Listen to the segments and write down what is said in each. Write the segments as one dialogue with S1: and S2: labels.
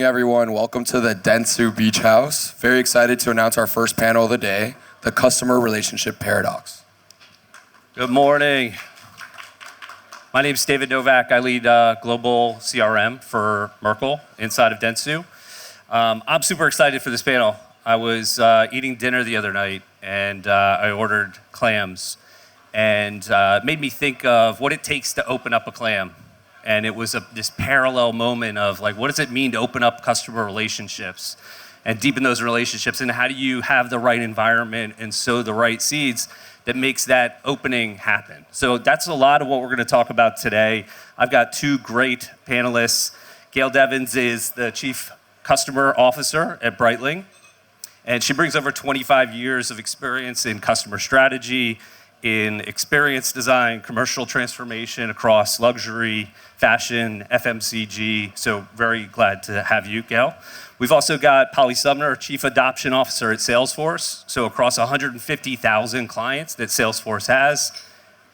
S1: Everyone, welcome to the Dentsu Beach House. Very excited to announce our first panel of the day, the Customer Relationship Paradox.
S2: Good morning. My name is David NOVAK. I lead global CRM for Merkle inside of Dentsu. I'm super excited for this panel. I was eating dinner the other night and I ordered clams, and it made me think of what it takes to open up a clam. And it was this parallel moment of like, what does it mean to open up customer relationships and deepen those relationships? And how do you have the right environment and sow the right seeds that makes that opening happen? So that's a lot of what we're going to talk about today. I've got two great panelists. GAELLE DEVINS is the Chief Customer Officer at Breitling, and she brings over 25 years of experience in customer strategy, in experience design, commercial transformation across luxury, fashion, FMCG. So very glad to have you, GAELLE. We've also got SUMNER, Chief Adoption Officer at Salesforce. So across 150,000 clients that Salesforce has,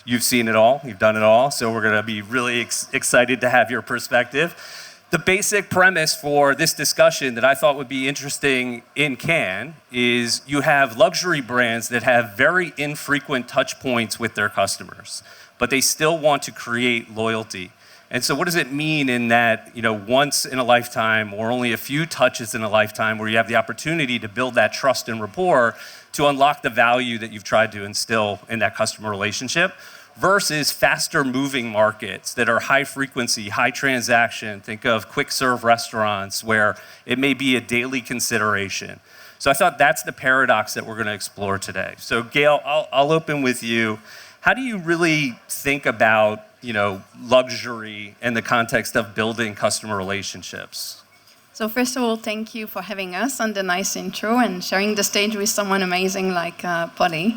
S2: you've seen it all, you've done it all. So we're gonna be really excited to have your perspective. The basic premise for this discussion that I thought would be interesting in Cannes is you have luxury brands that have very infrequent touch points with their customers, but they still want to create loyalty. And so what does it mean in that, once in a lifetime or only a few touches in a lifetime where you have the opportunity to build that trust and rapport to unlock the value that you've tried to instill in that customer relationship, versus faster moving markets that are high frequency, high transaction. Think of quick serve restaurants where it may be a daily consideration. So I thought that's the paradox that we're gonna explore today. So GAELLE, I'll open with you. How do you really think about luxury in the context of building customer relationships?
S3: So first of all, thank you for having us and the nice intro and sharing the stage with someone amazing like Polly.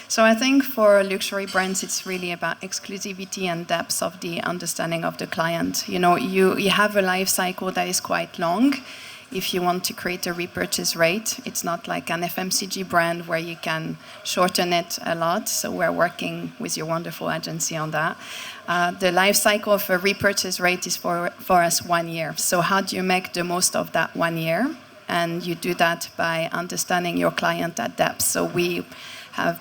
S3: So I think for luxury brands, it's really about exclusivity and depth of the understanding of the client. You have a life cycle that is quite long. If you want to create a repurchase rate, it's not like an FMCG brand where you can shorten it a lot. So we're working with your wonderful agency on that. The life cycle of a repurchase rate is for us 1 year. So how do you make the most of that 1 year? And you do that by understanding your client at depth. So we have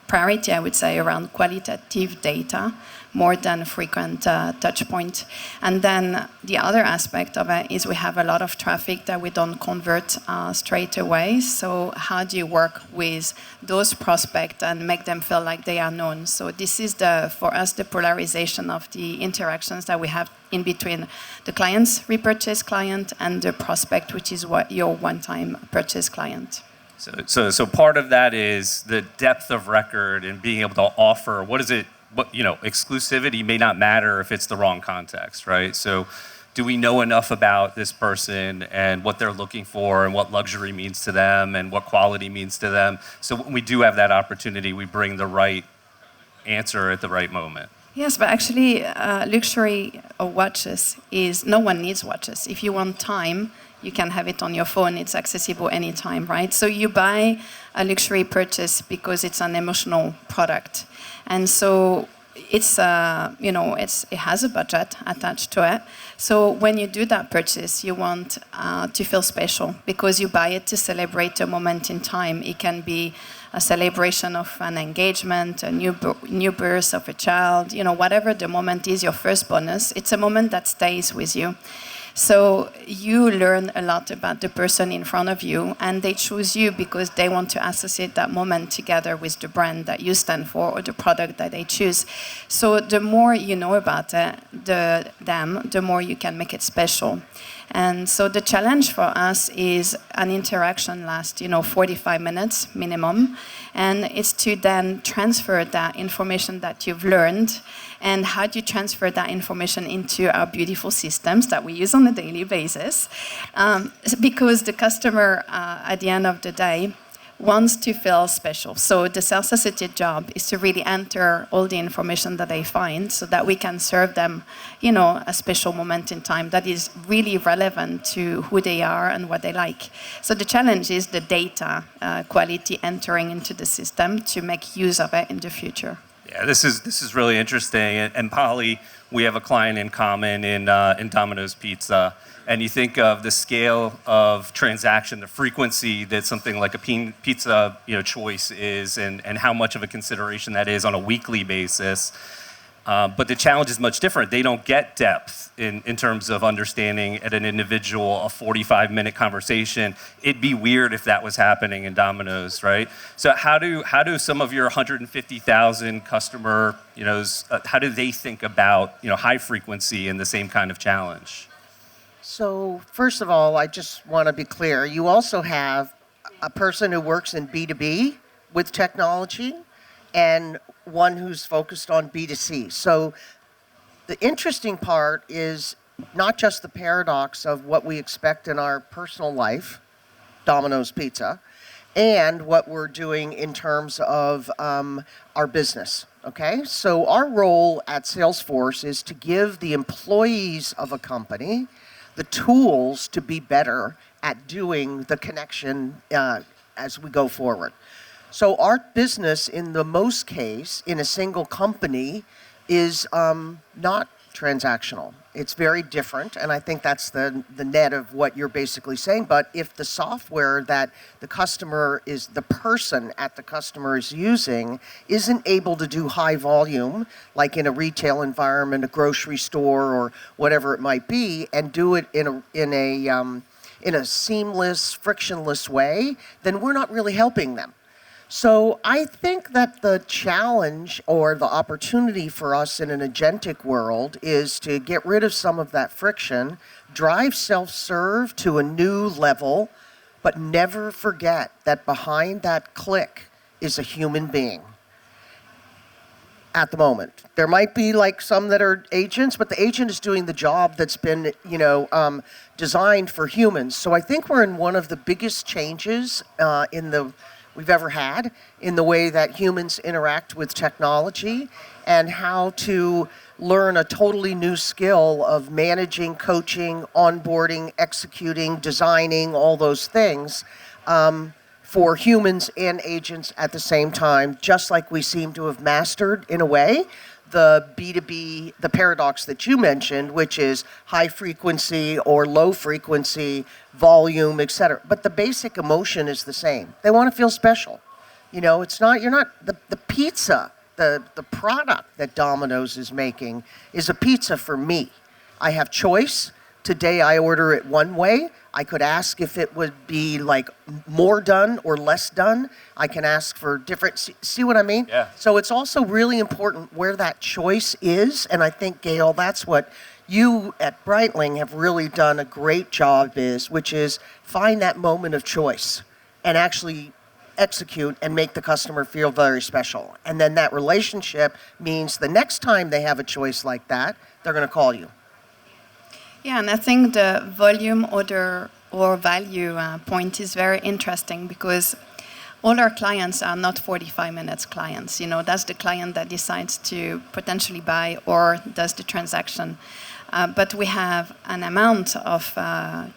S3: priority, I would say, around qualitative data more than frequent touch point. And then the other aspect of it is we have a lot of traffic that we don't convert straight away. So how do you work with those prospects and make them feel like they are known? So this is for us, the polarization of the interactions that we have in between the client's repurchase client and the prospect, which is what your one-time purchase client.
S2: So part of that is the depth of record and being able to offer, exclusivity may not matter if it's the wrong context, right? So do we know enough about this person and what they're looking for and what luxury means to them and what quality means to them? So when we do have that opportunity, we bring the right answer at the right moment.
S3: Yes, but actually luxury of watches is, no one needs watches. If you want time, you can have it on your phone. It's accessible anytime, right? So you buy a luxury purchase because it's an emotional product. And so it has a budget attached to it. So when you do that purchase, you want to feel special because you buy it to celebrate a moment in time. It can be a celebration of an engagement, a new birth of a child, whatever the moment is, your first bonus. It's a moment that stays with you. So you learn a lot about the person in front of you, and they choose you because they want to associate that moment together with the brand that you stand for or the product that they choose. So the more you know about the more you can make it special. And so the challenge for us is an interaction lasts, 45 minutes minimum. And it's to then transfer that information that you've learned. And how do you transfer that information into our beautiful systems that we use on a daily basis? Because the customer, at the end of the day, wants to feel special. So the sales associate job is to really enter all the information that they find so that we can serve them, a special moment in time that is really relevant to who they are and what they like. So the challenge is the data quality entering into the system to make use of it in the future.
S2: Yeah, this is really interesting. And Polly, we have a client in common in Domino's Pizza, and you think of the scale of transaction, the frequency that something like a pizza choice is, and how much of a consideration that is on a weekly basis. But the challenge is much different. They don't get depth in terms of understanding at an individual a 45-minute conversation. It'd be weird if that was happening in Domino's, right? So how do some of your 150,000 customer, how do they think about high frequency and the same kind of challenge?
S4: So first of all, I just want to be clear. You also have a person who works in B2B with technology and one who's focused on B2C. So the interesting part is not just the paradox of what we expect in our personal life, Domino's Pizza, and what we're doing in terms of our business, okay? So our role at Salesforce is to give the employees of a company the tools to be better at doing the connection as we go forward. So our business, in the most case, in a single company, is not transactional. It's very different, and I think that's the net of what you're basically saying. But if the software that the customer is, the person at the customer is using, isn't able to do high volume, like in a retail environment, a grocery store, or whatever it might be, and do it in a seamless, frictionless way, then we're not really helping them. So I think that the challenge or the opportunity for us in an agentic world is to get rid of some of that friction, drive self-serve to a new level, but never forget that behind that click is a human being. At the moment, there might be like some that are agents, but the agent is doing the job that's been, designed for humans. So I think we're in one of the biggest changes we've ever had in the way that humans interact with technology, and how to learn a totally new skill of managing, coaching, onboarding, executing, designing, all those things for humans and agents at the same time, just like we seem to have mastered, in a way, the B2B, the paradox that you mentioned, which is high frequency or low frequency, volume, et cetera. But the basic emotion is the same. They want to feel special. It's not, the pizza, the product that Domino's is making is a pizza for me. I have choice. Today I order it one way. I could ask if it would be like more done or less done. I can ask for different, see what I mean?
S2: Yeah.
S4: So it's also really important where that choice is. And I think, Gail, that's what you at Breitling have really done a great job which is find that moment of choice and actually execute and make the customer feel very special. And then that relationship means the next time they have a choice like that, they're going to call you.
S3: Yeah, and I think the volume or value point is very interesting, because all our clients are not 45 minutes clients. That's the client that decides to potentially buy or does the transaction. But we have an amount of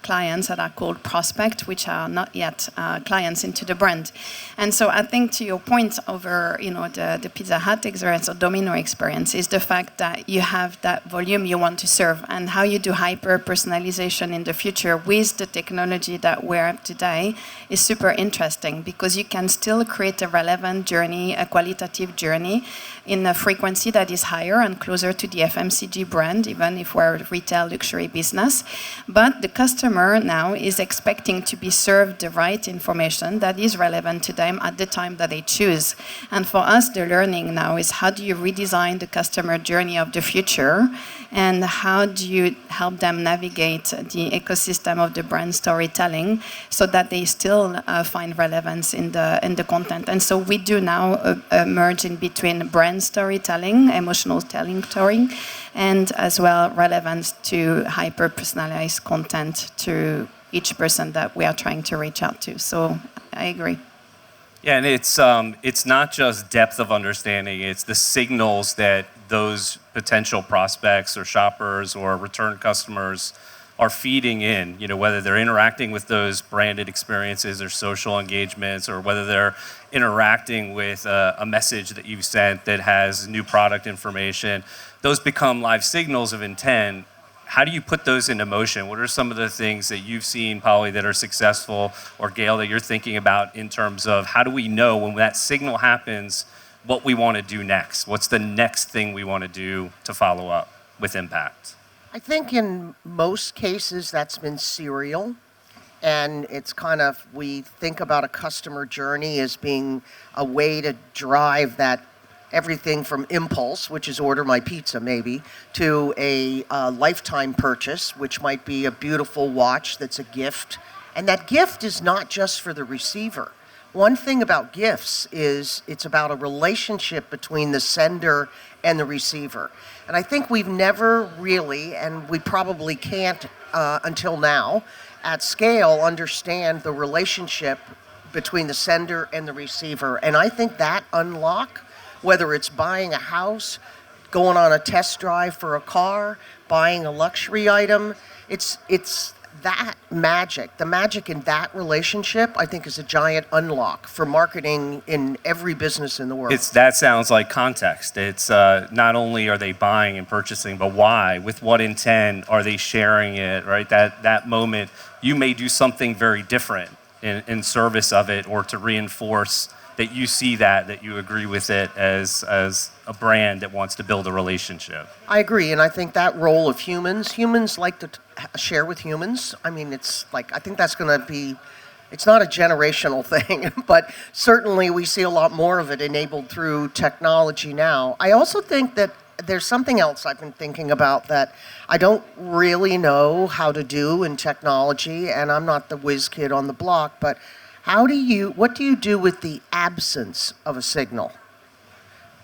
S3: clients that are called prospect, which are not yet clients into the brand. And so I think, to your point over the Pizza Hut experience or Domino experience, is the fact that you have that volume you want to serve, and how you do hyper personalization in the future with the technology that we have today is super interesting, because you can still create a relevant journey, a qualitative journey, in a frequency that is higher and closer to the FMCG brand, even if we're a retail luxury business. But the customer now is expecting to be served the right information that is relevant to them at the time that they choose. And for us, the learning now is, how do you redesign the customer journey of the future, and how do you help them navigate the ecosystem of the brand storytelling so that they still find relevance in the content. And so we do now merge in between brand storytelling, emotional storytelling, and as well relevance to hyper-personalized content to each person that we are trying to reach out to. So I agree.
S2: Yeah, and it's not just depth of understanding, it's the signals that those potential prospects or shoppers or return customers are feeding in, whether they're interacting with those branded experiences or social engagements, or whether they're interacting with a message that you've sent that has new product information, those become live signals of intent. How do you put those into motion? What are some of the things that you've seen, Polly, that are successful, or Gail, that you're thinking about in terms of how do we know when that signal happens what we want to do next? What's the next thing we want to do to follow up with impact?
S4: I think in most cases that's been serial, and it's kind of, we think about a customer journey as being a way to drive that everything from impulse, which is order my pizza maybe, to a lifetime purchase, which might be a beautiful watch that's a gift. And that gift is not just for the receiver. One thing about gifts is it's about a relationship between the sender and the receiver. And I think we've never really, and we probably can't until now, at scale, understand the relationship between the sender and the receiver. And I think that unlock, whether it's buying a house, going on a test drive for a car, buying a luxury item, it's that magic. The magic in that relationship, I think, is a giant unlock for marketing in every business in the world.
S2: That sounds like context. It's not only are they buying and purchasing, but why? With what intent are they sharing it, right? That moment, you may do something very different in service of it, or to reinforce that you see that you agree with it as a brand that wants to build a relationship.
S4: I agree, and I think that role of humans like to share with humans. I mean, it's like, I think that's going to be, it's not a generational thing, but certainly we see a lot more of it enabled through technology now. I also think that there's something else I've been thinking about that I don't really know how to do in technology, and I'm not the whiz kid on the block, but what do you do with the absence of a signal?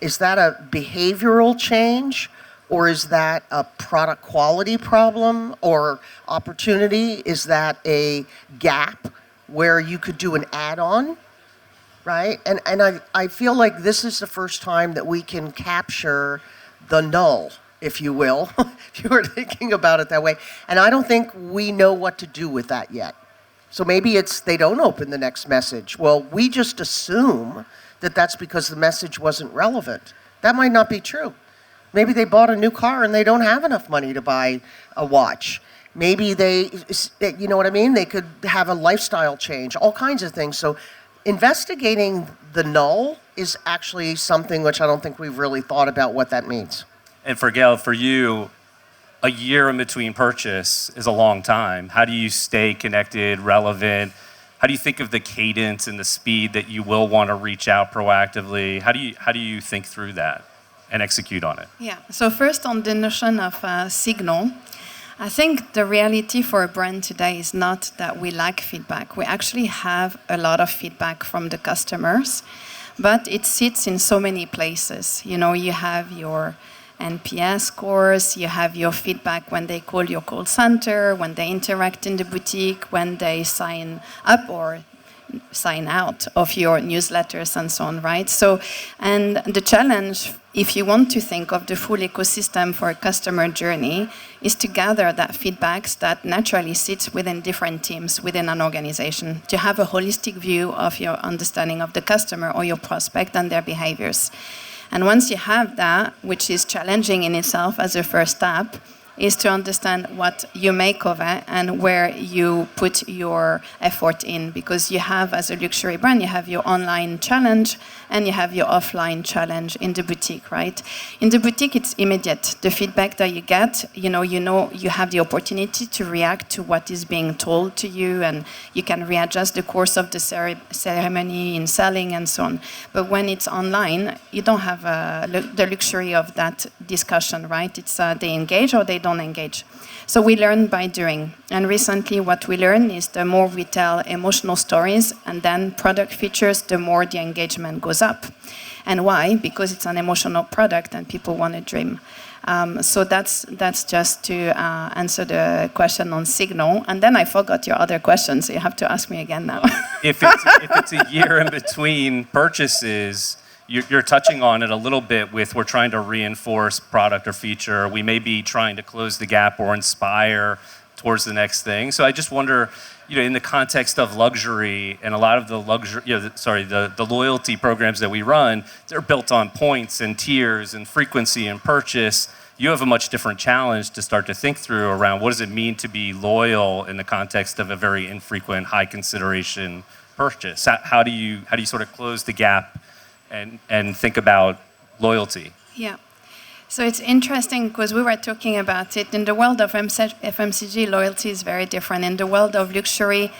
S4: Is that a behavioral change, or is that a product quality problem or opportunity? Is that a gap where you could do an add-on, right? And I feel like this is the first time that we can capture the null, if you will, if you were thinking about it that way. And I don't think we know what to do with that yet. So maybe it's they don't open the next message. Well, we just assume that that's because the message wasn't relevant. That might not be true. Maybe they bought a new car and they don't have enough money to buy a watch. Maybe they, you know what I mean? They could have a lifestyle change, all kinds of things. So investigating the null is actually something which I don't think we've really thought about what that means.
S2: And for Gail, for you, a year in between purchase is a long time. How do you stay connected, relevant? How do you think of the cadence and the speed that you will want to reach out proactively? How do you think through that and execute on it?
S3: Yeah, so first on the notion of signal, I think the reality for a brand today is not that we lack feedback. We actually have a lot of feedback from the customers, but it sits in so many places. You know, you have your NPS scores, you have your feedback when they call your call center, when they interact in the boutique, when they sign up or sign out of your newsletters and so on, right? So, and the challenge, if you want to think of the full ecosystem for a customer journey, is to gather that feedbacks that naturally sits within different teams within an organization, to have a holistic view of your understanding of the customer or your prospect and their behaviors. And once you have that, which is challenging in itself as a first step, is to understand what you make of it and where you put your effort in. Because you have, as a luxury brand, you have your online challenge and you have your offline challenge in the boutique, right? In the boutique, it's immediate. The feedback that you get, you have the opportunity to react to what is being told to you, and you can readjust the course of the ceremony in selling and so on. But when it's online, you don't have the luxury of that discussion, right? It's they engage or they don't engage. So we learn by doing. And recently what we learn is the more we tell emotional stories and then product features, the more the engagement goes up. And why? Because it's an emotional product and people want to dream. So that's just to answer the question on signal. And then I forgot your other question, so you have to ask me again now.
S2: If it's a year in between purchases, you're touching on it a little bit with we're trying to reinforce product or feature. We may be trying to close the gap or inspire towards the next thing. So I just wonder, in the context of luxury and a lot of the luxury, the loyalty programs that we run, they're built on points and tiers and frequency and purchase. You have a much different challenge to start to think through around what does it mean to be loyal in the context of a very infrequent, high consideration purchase. How do you sort of close the gap and think about loyalty?
S3: Yeah. So it's interesting because we were talking about it. In the world of FMCG, loyalty is very different. In the world of luxury,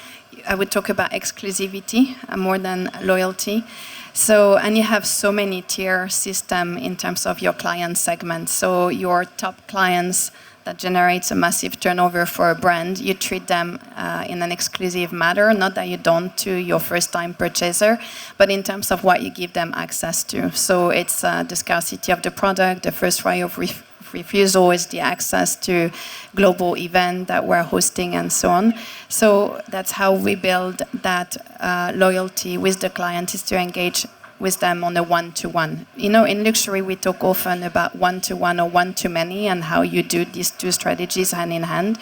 S3: I would talk about exclusivity more than loyalty. So, and you have so many tier system in terms of your client segment. So your top clients that generates a massive turnover for a brand, you treat them in an exclusive manner, not that you don't to your first-time purchaser, but in terms of what you give them access to. So it's the scarcity of the product, the first right of refusal is the access to global event that we're hosting and so on. So that's how we build that loyalty with the client, is to engage with them on a one-to-one. In luxury, we talk often about one-to-one or one-to-many and how you do these two strategies hand in hand.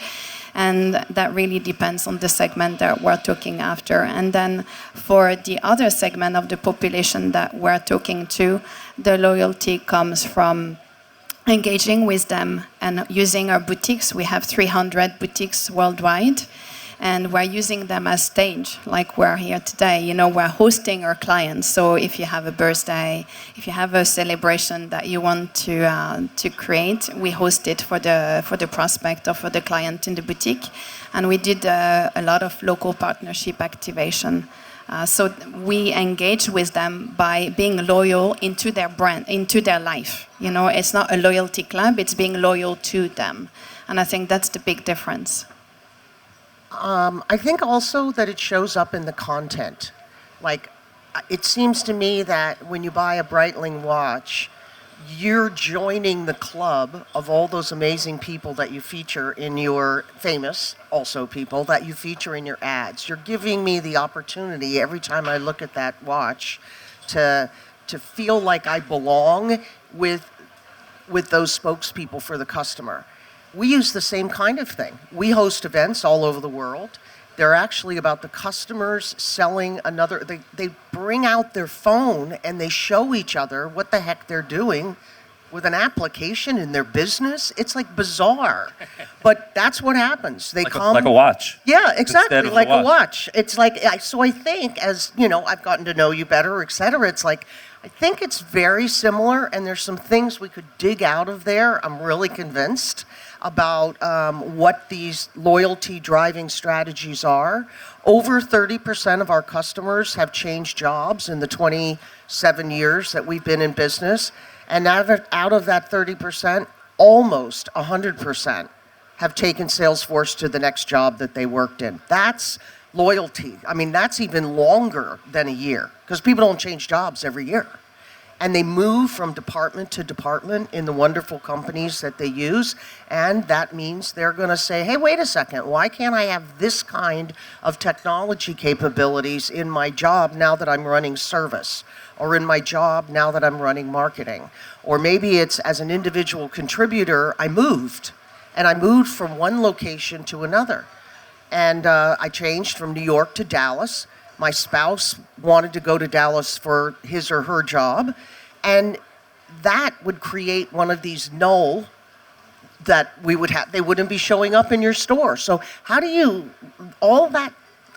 S3: And that really depends on the segment that we're talking after. And then for the other segment of the population that we're talking to, the loyalty comes from engaging with them and using our boutiques. We have 300 boutiques worldwide. And we're using them as stage, like we're here today. We're hosting our clients. So if you have a birthday, if you have a celebration that you want to create, we host it for the prospect or for the client in the boutique. And we did a lot of local partnership activation. So we engage with them by being loyal into their brand, into their life. It's not a loyalty club, it's being loyal to them. And I think that's the big difference.
S4: I think also that it shows up in the content. Like, it seems to me that when you buy a Breitling watch, you're joining the club of all those amazing people that you feature in your famous, also people, that you feature in your ads. You're giving me the opportunity every time I look at that watch to feel like I belong with those spokespeople for the customer. We use the same kind of thing. We host events all over the world. They're actually about the customers selling another. They bring out their phone and they show each other what the heck they're doing with an application in thetheir business. It's like bizarre, but that's what happens. They come
S2: like a watch.
S4: Yeah, exactly, like
S2: a
S4: watch. It's like, so I think as I've gotten to know you better, et cetera. It's like, I think it's very similar, and there's some things we could dig out of there. I'm really convinced about what these loyalty driving strategies are. Over 30% of our customers have changed jobs in the 27 years that we've been in business. And out of that 30%, almost 100% have taken Salesforce to the next job that they worked in. That's loyalty. I mean, that's even longer than a year, because people don't change jobs every year. And they move from department to department in the wonderful companies that they use. And that means they're going to say, hey, wait a second, why can't I have this kind of technology capabilities in my job now that I'm running service? Or in my job now that I'm running marketing? Or maybe it's as an individual contributor, I moved. And I moved from one location to another. And I changed from New York to Dallas. My spouse wanted to go to Dallas for his or her job, and that would create one of these null that we would have. They wouldn't be showing up in your store. So how do you,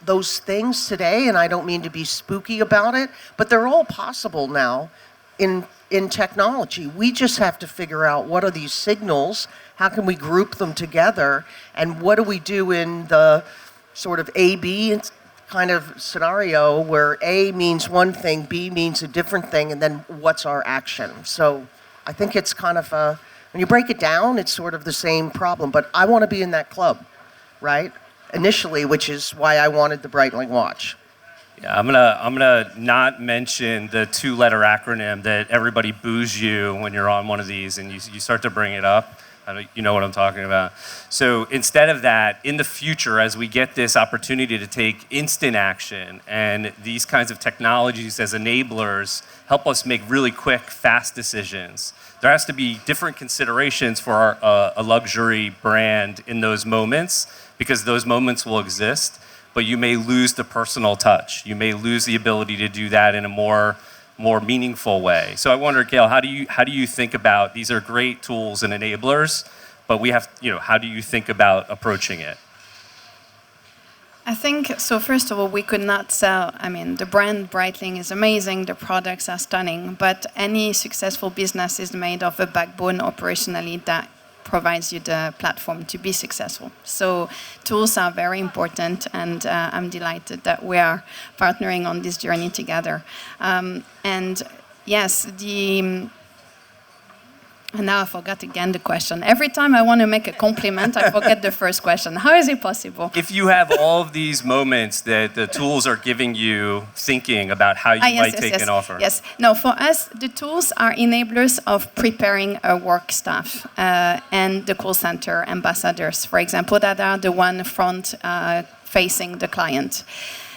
S4: those things today, and I don't mean to be spooky about it, but they're all possible now in technology. We just have to figure out what are these signals, how can we group them together, and what do we do in the sort of A-B kind of scenario where A means one thing, B means a different thing, and then what's our action? So I think it's kind of when you break it down, it's sort of the same problem, but I want to be in that club, right? Initially, which is why I wanted the Breitling watch.
S2: Yeah, I'm gonna not mention the two-letter acronym that everybody boos you when you're on one of these and you start to bring it up. You know what I'm talking about. So instead of that, in the future, as we get this opportunity to take instant action and these kinds of technologies as enablers help us make really quick, fast decisions, there has to be different considerations for a luxury brand in those moments because those moments will exist, but you may lose the personal touch. You may lose the ability to do that in a more meaningful way. So I wonder, Gail, how do you think about, these are great tools and enablers, but we have, how do you think about approaching it?
S3: I think, so first of all, we could not sell, the brand Breitling is amazing, the products are stunning, but any successful business is made of a backbone operationally that provides you the platform to be successful. So tools are very important, and I'm delighted that we are partnering on this journey together. And yes, and now I forgot again the question. Every time I want to make a compliment, I forget the first question. How is it possible?
S2: If you have all of these moments that the tools are giving you thinking about how you might take an offer.
S3: Yes. No, for us, the tools are enablers of preparing a work staff and the call center ambassadors, for example, that are the one front facing the client.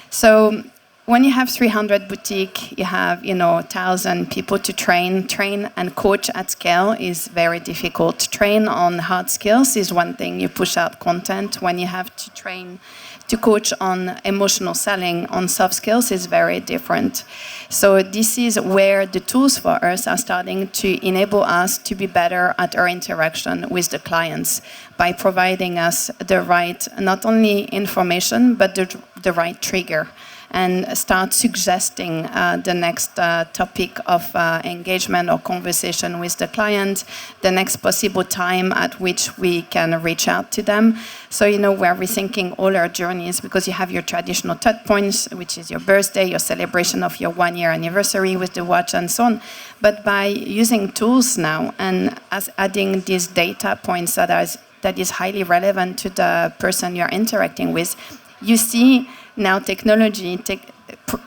S3: So when you have 300 boutiques, you have 1,000 people to train and coach at scale is very difficult. Train on hard skills is one thing. You push out content. When you have to train to coach on emotional selling, on soft skills is very different. So this is where the tools for us are starting to enable us to be better at our interaction with the clients by providing us the right, not only information, but the right trigger, and start suggesting the next topic of engagement or conversation with the client, the next possible time at which we can reach out to them. So, we're rethinking all our journeys, because you have your traditional touch points, which is your birthday, your celebration of your 1-year anniversary with the watch and so on. But by using tools now and as adding these data points that is highly relevant to the person you're interacting with, you see now technology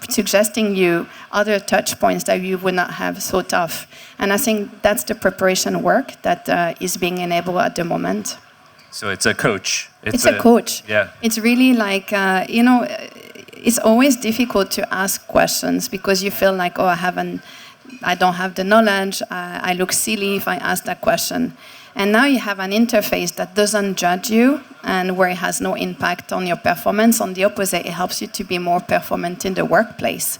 S3: suggesting you other touch points that you would not have thought of. And I think that's the preparation work that is being enabled at the moment.
S2: So it's a coach.
S3: It's a coach.
S2: Yeah.
S3: It's really like, it's always difficult to ask questions because you feel like, I don't have the knowledge, I look silly if I ask that question. And now you have an interface that doesn't judge you and where it has no impact on your performance. On the opposite, it helps you to be more performant in the workplace.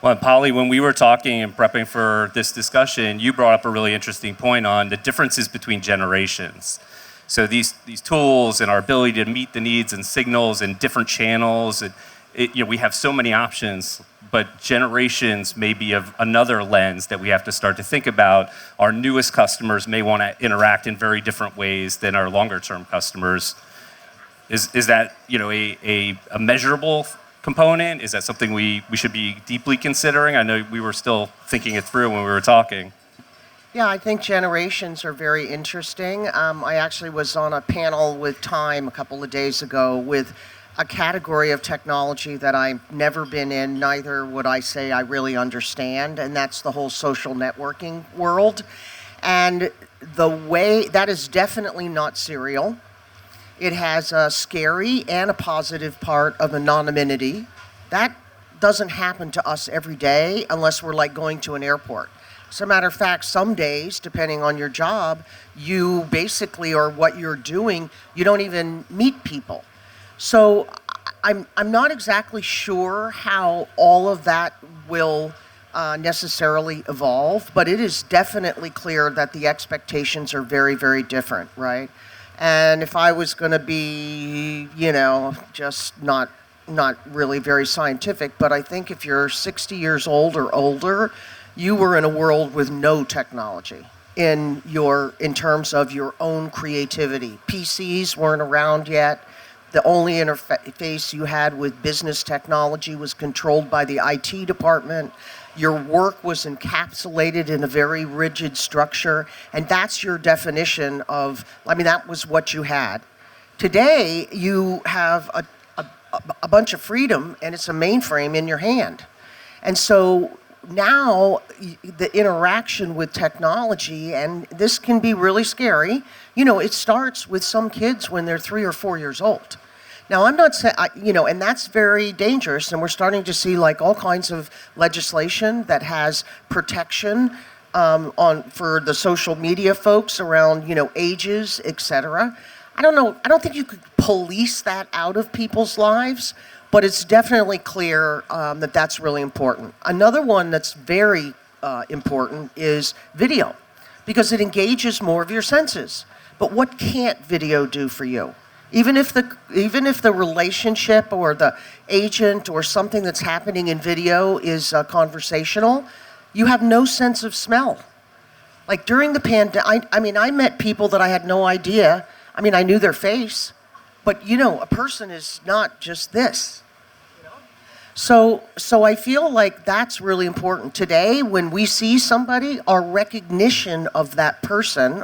S2: Well, Polly, when we were talking and prepping for this discussion, you brought up a really interesting point on the differences between generations. So these tools and our ability to meet the needs and signals and different channels, we have so many options, but generations may be of another lens that we have to start to think about. Our newest customers may want to interact in very different ways than our longer-term customers. Is that a measurable component? Is that something we should be deeply considering? I know we were still thinking it through when we were talking.
S4: Yeah, I think generations are very interesting. I actually was on a panel with Time a couple of days ago with a category of technology that I've never been in, neither would I say I really understand, and that's the whole social networking world. And the way, that is definitely not serial. It has a scary and a positive part of anonymity. That doesn't happen to us every day unless we're like going to an airport. As a matter of fact, some days, depending on your job, you basically, or what you're doing, you don't even meet people. So I'm not exactly sure how all of that will necessarily evolve, but it is definitely clear that the expectations are very, very different, right? And if I was going to be, just not really very scientific, but I think if you're 60 years old or older, you were in a world with no technology in terms of your own creativity. PCs weren't around yet. The only interface you had with business technology was controlled by the IT department. Your work was encapsulated in a very rigid structure, and that's your definition of, that was what you had. Today, you have a bunch of freedom, and it's a mainframe in your hand. And so now, the interaction with technology, and this can be really scary, it starts with some kids when they're 3 or 4 years old. Now, I'm not saying, and that's very dangerous, and we're starting to see all kinds of legislation that has protection for the social media folks around, ages, et cetera. I don't think you could police that out of people's lives, but it's definitely clear that that's really important. Another one that's very important is video, because it engages more of your senses. But what can't video do for you? Even if the relationship or the agent or something that's happening in video is conversational, you have no sense of smell. Like during the pandemic, I met people that I had no idea. I knew their face, but a person is not just this. So I feel like that's really important. Today, when we see somebody, our recognition of that person